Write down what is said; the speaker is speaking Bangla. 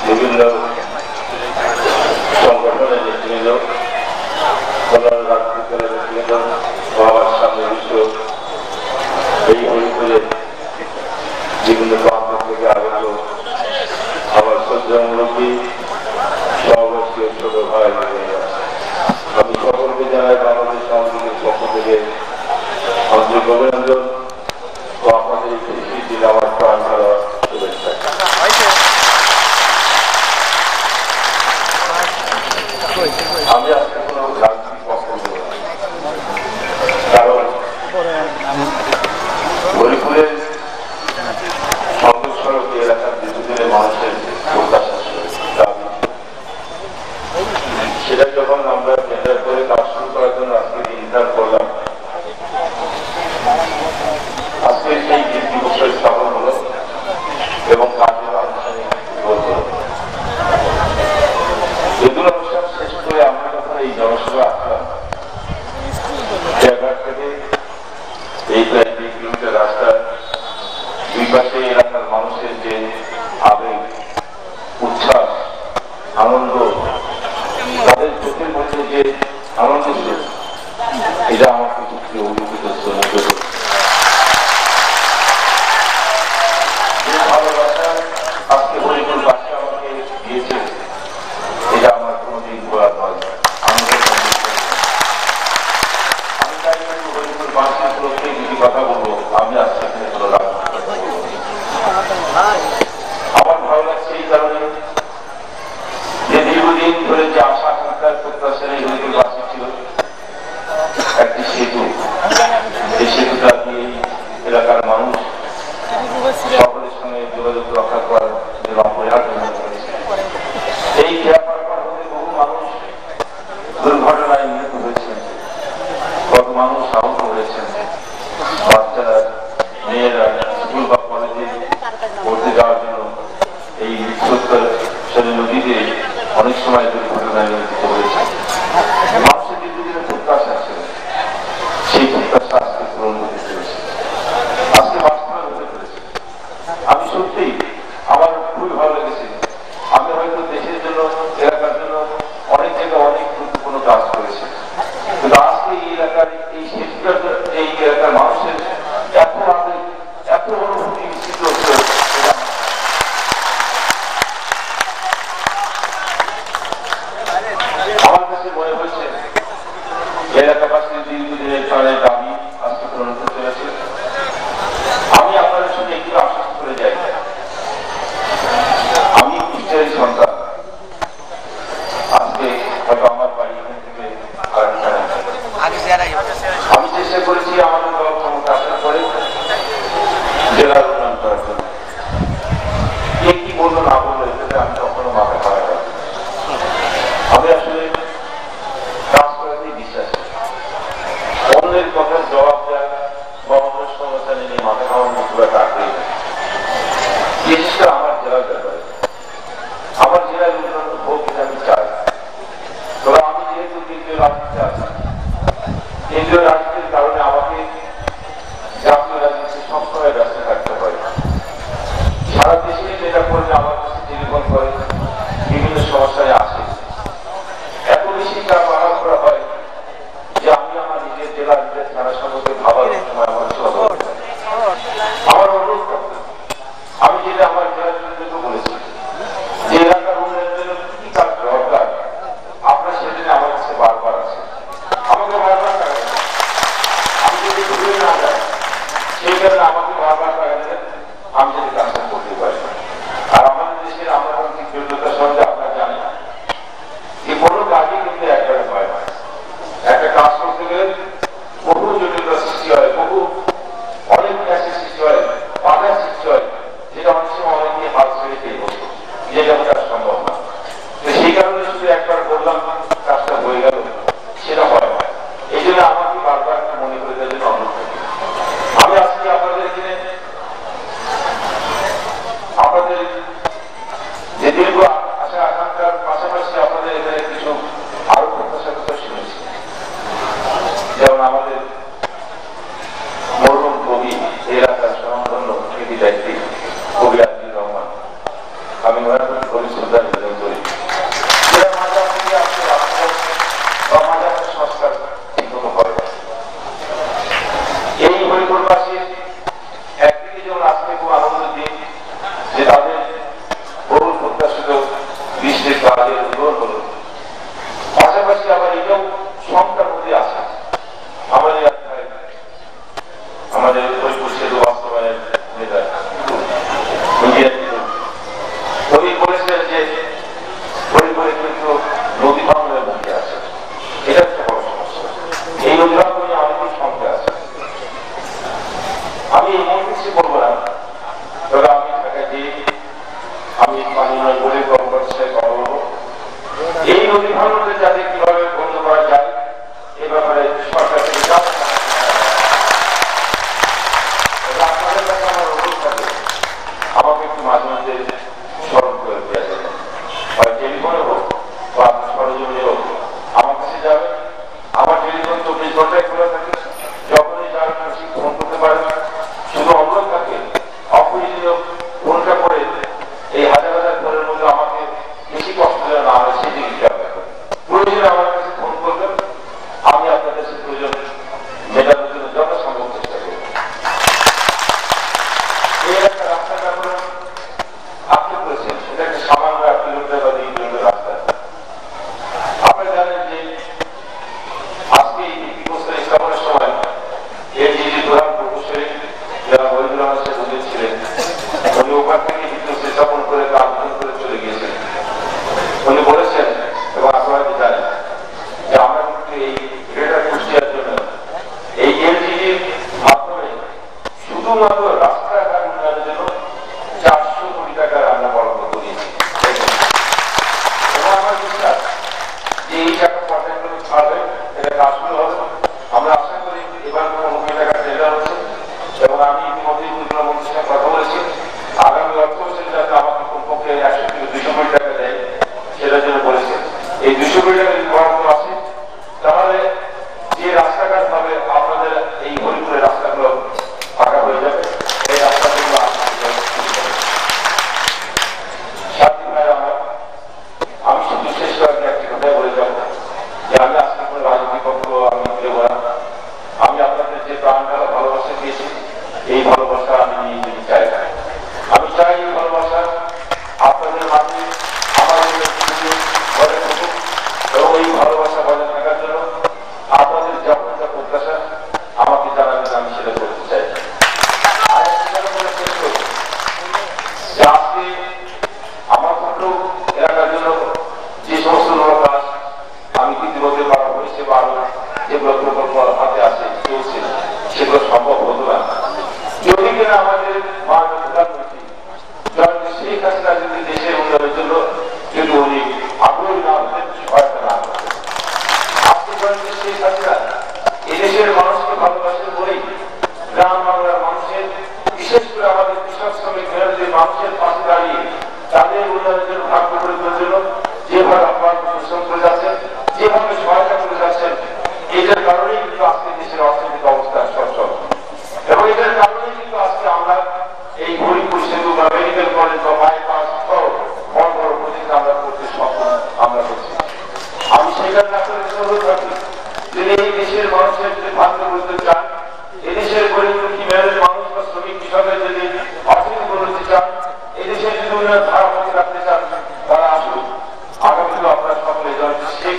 বিভিন্ন সংগঠনের নেতৃবৃন্দ, রাজনৈতিক দলের নেতৃবৃন্দ, বাবার সামনে বিশ্ব এই হরিপুরে বিভিন্ন প্রান্ত থেকে আগত আমার শ্রদ্ধেয় মুরব্বী সভাপতি ছোট ভাই, আমি সকলকে জানাই বাংলাদেশ আওয়ামী পক্ষ থেকে আন্তরিক অভিনন্দন ও আপনাদের এই খুশির দিন আমার প্রাণ ভরা শুভেচ্ছা। আমি আজকে কোনো রাজনৈতিক বক্তব্য কারণ হরিপুরের সংযোগ সড়ক এলাকার দীর্ঘদিনের মানুষের প্রত্যাশা দাবি, সেটা যখন আমরা টেন্ডার করে কাজ শুরু করার জন্য আজকে নির্ধারণ করলাম, আজকে সেই দিবসের স্থাপন হলো এবং কাজের আনুষ্ঠানিক হলো। যেগুলো অনুষ্ঠান শেষ করে আমরা যখন এই জনসভা আসলাম, জায়গা থেকে এই প্রায় 2 কিলোমিটার রাস্তা, দুই পাশে এলাকার মানুষের যে আবেগ, উচ্ছ্বাস, আনন্দ, তাদের চোখের মধ্যে যে আনন্দ ছিল, এটা আমাকে সত্যি অভিভূত ভালোবাসা আজকে হরিপুর বাসী আমাকে দিয়েছে, এটা আমার কোনোদিন ভোলার নয়। আমি চাই হরিপুর বাসীর পক্ষে যদি কথা বলবো, আমি আজকে এখানে কোনো আমার ভালো লাগছে এই কারণে যে দীর্ঘদিন ধরে যে আশা আকাঙ্ক্ষার প্রত্যাশার এই হরিপুর বাসী ছিল একটি সেতু, এই সেতুটা দিয়ে এলাকার মানুষ সকলের সঙ্গে যোগাযোগ রক্ষা করার জন্য অপরিহার্য মনে করেছে। এই খেয়াপাড়ার মধ্যে বহু মানুষ দুর্ঘটনায় নিহত হয়েছেন, কত মানুষ আহত হয়েছেন, বাচ্চারা, মেয়েরা স্কুল বা কলেজে পড়তে যাওয়ার জন্য এই বিশ্বস্তলী নদীতে অনেক সময় দুর্ঘটনায় নিয়োজিত হয়েছে। মানুষের দীর্ঘদিনের প্রত্যাশা ছিল, সেই প্রত্যাশা আজকে পূরণ হতে চলেছে, আজকে বাস্তবায়ন হতে চলেছে। আমি সত্যি আমার খুবই ভালো লেগেছে। আমি হয়তো দেশের জন্য, এলাকার জন্য অনেক জায়গায় অনেক গুরুত্বপূর্ণ কাজ করেছি, কিন্তু আজকে এই এলাকার এই শিশুটার এই এলাকার মানুষের এত আবেগ, এত অনুভূতি মিশ্রিত হচ্ছে, শুধু একবার বললাম কাজটা হয়ে গেল, সেটা হয় না। এই জন্য আমাকে বারবার একটা মনে করে দেওয়ার জন্য অনুরোধ করি। আমি আজকে আপনাদের এখানে আপনাদের যে দীর্ঘ আশা আকাঙ্ক্ষার পাশাপাশি আপনাদের এখানে কিছু আরো প্রত্যাশার কথা শুনেছি। যেমন আমাদের মরহুম কবি এলাকার স্বনামধন্য কৃতি ব্যক্তি কবি আজিজুর রহমান, আমি ওনার প্রতি গভীর শ্রদ্ধা নিবেদন করি। মাজার থেকে আসলে বা মাজারের সংস্কার ঠিকমতো করে এই হরিপুরবাসী একদিকে যেমন আজকে খুব আনন্দের দিন যে তাদের বহুল প্রত্যাশিত বৃষ্টির কাজের উদ্বোধন হল, পাশাপাশি আবার এটাও সংখ্যার মধ্যে আছে আমাদের হরিপুর সেতু বাস্তবায়নের নেতা উনি বলেছেন যে হরিপুরে কিন্তু নদী ভাঙনের মুখে আছে, এটা একটা বড় সমস্যা। এই নদী ভাঙন নিয়ে অনেকেই সংখ্যা আছে। আমি এই মুহূর্তে কিছু বলবো না, তবে আমি ঢাকায় গিয়ে আমি পানি নয় বলে কর্মকর্তার কথা বলবো। এই নদী ভাঙনকে যাতে কিভাবে বন্ধ করা যায় এ ব্যাপারে সরকার থেকে যা আপনাদের কাছে আমার অনুরোধ থাকে আমাকে একটু মাঝে মাঝে স্মরণ করে দেওয়া যাবে, হয় টেলিফোনে হোক বা সরজমিনে হোক আমার কাছে যাবে। আমার টেলিফোন 24 ঘন্টায় খোলা থাকে, যখনই যাবেন খুশি ফোন করতে পারেন। শুধু অনুরোধ থাকে অপ্রয়োজনীয় ফোনটা করে এই হাজার হাজার ফোনের মধ্যে আমাকে বেশি কষ্ট যেন না হয় সেদিকে খেয়াল রাখবেন। প্রয়োজনে আমার কাছে ফোন করবেন, আমি আপনাদের সে প্রয়োজন মেটানোর জন্য যথাসম্ভব চেষ্টা করব। এই একটা রাস্তাটা আপনারা আপনি করেছেন, এটা একটা সামান্য 1 কিলোমিটার বা 2 কিলোমিটার রাস্তা। আপনারা জানেন যে আজকে এই ভিত্তিপ্রস্তর স্থাপনের সময় এর যে প্রধান প্রকৌশলী যারা মহিদুর রহমান সাহেব ছিলেন, উনি ওখান থেকে ভিত্তিপ্রস্তর স্থাপন করে কাজ করে চলে গিয়েছেন। উনি বলেছেন এবং আপনারা জানেন যে আমরা কিন্তু এই গ্রেটার কুষ্টিয়ার জন্য এই এলজিডির মাধ্যমে শুধুমাত্র রাস্তাঘাট উন্নয়নের জন্য 400 কোটি টাকার আমরা বরাদ্দ করিয়েছি। এবং আমার বিশ্বাস যে এই টাকা পর্যায়ক্রমে ছাড়বে, এটা কাজ শুরু হবে। আমরা আশা করি এবার 15 কোটি টাকা টেন্ডার হচ্ছে এবং আমি ইতিমধ্যে পরিচালনা মন্ত্রীর সাথে কথা বলেছি। আগামী অর্থ বছরে যাতে আমাকে কমপক্ষে 100 থেকে 200 কোটি টাকা দেয় সেটার জন্য বলেছে। এই 200 কোটি টাকা যদি বরাদ্দ আসে তাহলে যে রাস্তাঘাট হবে আপনাদের এই হরিপুরের রাস্তাগুলো ফাঁকা হয়ে যাবে। এই রাস্তাগুলো আমি শুধু শেষ করার একটি কথাই বলে যাব যে আমি আজকে কোনো রাজনৈতিক পক্ষ আমি দেব না। আমি আপনাদের যে প্রাণ ঢালা ভালোবাসা দিয়েছি এই ভালোবাসা আমি নিয়ে যেতে চাই না। আমি চাই এই ভালোবাসা আপনাদের মাঝে আমাদের ঘরে থাকুক এবং এই ভালোবাসা বজায় থাকার জন্য আপনাদের যখন যা প্রত্যাশা আমাকে জানাবেন, আমি সেটা করতে চাই। আজকে আমার পক্ষেও এলাকার জন্য যে সমস্ত কাজ আমি ইতিমধ্যে করা হয়েছে বা আরো যেগুলো প্রকল্প হাতে আছে চলছে সেগুলো সম্ভব হতো না যদি কিনা আমাদের মাননীয় প্রধানমন্ত্রী শেখ হাসিনা যদি দেশের উন্নয়নের জন্য যদি উনি আগ্রহী না হতেন, সহায়তা না করতেন। আজকে শেখ হাসিনা এদেশের মানুষকে ভালোবাসেন বলেই গ্রাম বাংলার মানুষের, বিশেষ করে আমাদের কৃষক শ্রমিক মেহনতের মানুষের পাশে দাঁড়িয়ে তাদের উন্নয়নের জন্য ভাগ্য করে তোলার জন্য যেভাবে আপনার পরিশ্রম করে যাচ্ছেন, যেভাবে সহায়তা করে যাচ্ছেন, এটার কারণেই কিন্তু আজকে দেশের অর্থনৈতিক অবস্থা সচ্ছল এবং এটার কারণেই কিন্তু আজকে আমরা এই হরিপুর সেতু বা মেডিকেল কলেজ বা বাইপাস সহ বড় বড় প্রজেক্ট আমরা করতে সক্ষম আমরা করছি। আমি সেখানে আপনাদের অনুরোধ রাখি যদি এই দেশের মানুষের যদি ভাগ্য করতে চান, এদেশের গরিব দুঃখী মেহনতি মানুষ বা শ্রমিক কৃষকের যদি অর্থনীতি করতে চান, এদেশের যদি উন্নয়ন ধারা রাখতে চান, তারা আসুন। আগামী দিনে আপনারা সকলে শেখ